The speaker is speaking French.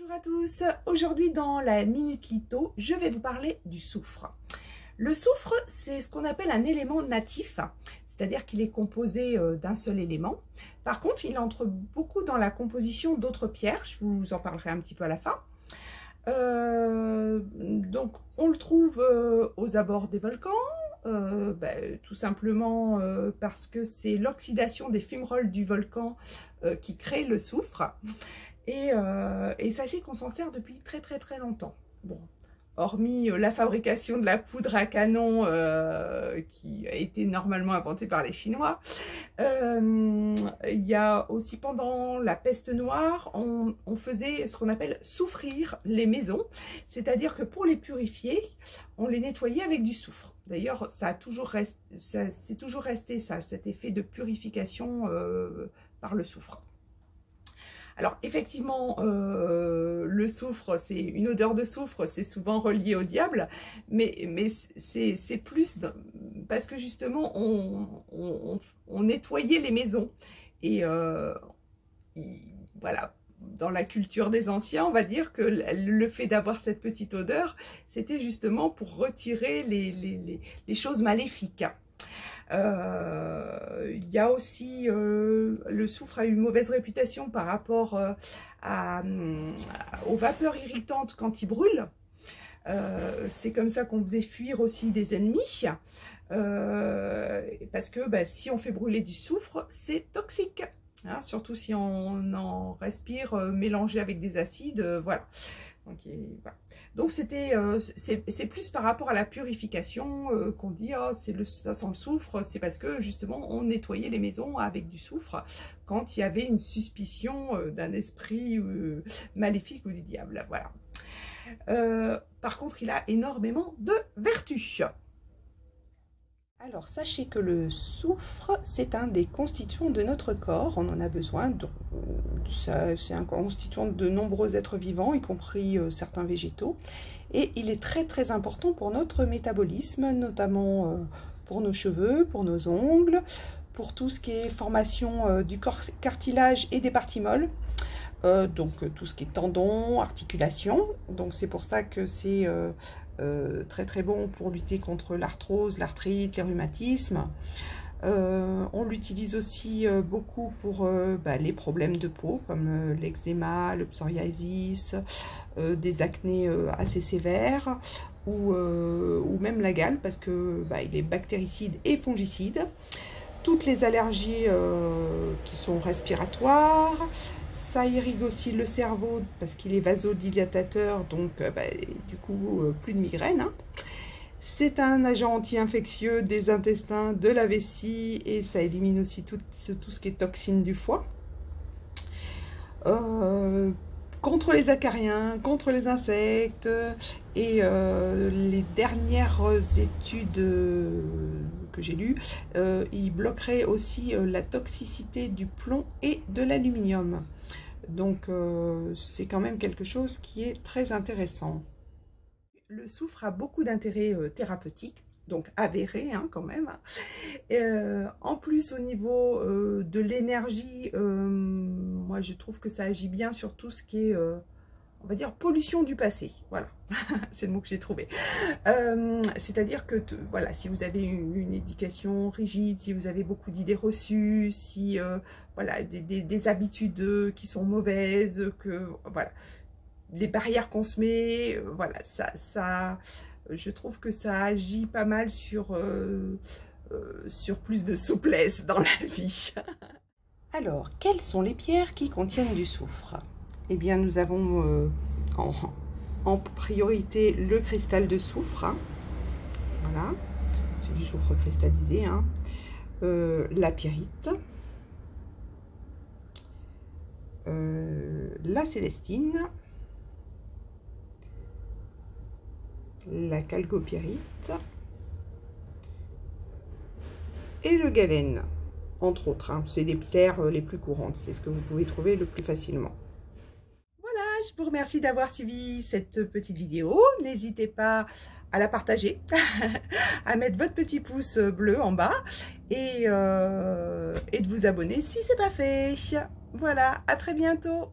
Bonjour à tous, aujourd'hui dans la Minute Litho, je vais vous parler du soufre. Le soufre, c'est ce qu'on appelle un élément natif, c'est-à-dire qu'il est composé d'un seul élément. Par contre, il entre beaucoup dans la composition d'autres pierres, je vous en parlerai un petit peu à la fin. Donc, on le trouve aux abords des volcans, tout simplement parce que c'est l'oxydation des fumerolles du volcan qui crée le soufre. Et sachez qu'on s'en sert depuis très longtemps. Bon, hormis la fabrication de la poudre à canon qui a été normalement inventée par les Chinois, il y a aussi pendant la peste noire, on faisait ce qu'on appelle souffrir les maisons, c'est-à-dire que pour les purifier, on les nettoyait avec du soufre. D'ailleurs, c'est toujours resté ça, cet effet de purification par le soufre. Alors effectivement, le soufre, c'est une odeur de soufre, c'est souvent relié au diable, mais c'est plus parce que justement on nettoyait les maisons et voilà, dans la culture des anciens, on va dire que le fait d'avoir cette petite odeur, c'était justement pour retirer les choses maléfiques. Il y a aussi le soufre a eu une mauvaise réputation par rapport aux vapeurs irritantes quand il brûle. C'est comme ça qu'on faisait fuir aussi des ennemis, parce que si on fait brûler du soufre, c'est toxique, hein, surtout si on en respire mélangé avec des acides, voilà. Donc c'est plus par rapport à la purification qu'on dit oh, ça sent le soufre, c'est parce que justement on nettoyait les maisons avec du soufre quand il y avait une suspicion d'un esprit maléfique ou du diable, voilà. Par contre, il a énormément de vertus. Alors, sachez que le soufre, c'est un des constituants de notre corps. On en a besoin. C'est un constituant de nombreux êtres vivants, y compris certains végétaux. Et il est très important pour notre métabolisme, notamment pour nos cheveux, pour nos ongles, pour tout ce qui est formation du cartilage et des parties molles. Donc, tout ce qui est tendons, articulations. Donc, c'est pour ça que c'est très bon pour lutter contre l'arthrose, l'arthrite, les rhumatismes. On l'utilise aussi beaucoup pour les problèmes de peau comme l'eczéma, le psoriasis, des acnés assez sévères ou même la gale parce que il est bactéricide et fongicide. Toutes les allergies qui sont respiratoires. Ça irrigue aussi le cerveau parce qu'il est vasodilatateur, donc du coup plus de migraine. Hein. C'est un agent anti-infectieux des intestins, de la vessie et ça élimine aussi tout ce qui est toxine du foie. Contre les acariens, contre les insectes et les dernières études que j'ai lues, il bloquerait aussi la toxicité du plomb et de l'aluminium. Donc, c'est quand même quelque chose qui est très intéressant. Le soufre a beaucoup d'intérêts thérapeutiques, donc avérés hein, quand même. En plus, au niveau de l'énergie, moi je trouve que ça agit bien sur tout ce qui est, on va dire, pollution du passé. Voilà, c'est le mot que j'ai trouvé. C'est-à-dire que, voilà, si vous avez une éducation rigide, si vous avez beaucoup d'idées reçues, si, voilà, des habitudes qui sont mauvaises, que, voilà, les barrières qu'on se met, voilà, je trouve que ça agit pas mal sur plus de souplesse dans la vie. Alors, quelles sont les pierres qui contiennent du soufre? Eh bien, nous avons en priorité le cristal de soufre. Hein. Voilà, c'est du soufre cristallisé. Hein. La pyrite. La célestine. La chalcopyrite. Et le galène, entre autres. Hein. C'est des pierres les plus courantes. C'est ce que vous pouvez trouver le plus facilement. Je vous remercie d'avoir suivi cette petite vidéo. N'hésitez pas à la partager, à mettre votre petit pouce bleu en bas et de vous abonner si ce n'est pas fait. Voilà, à très bientôt.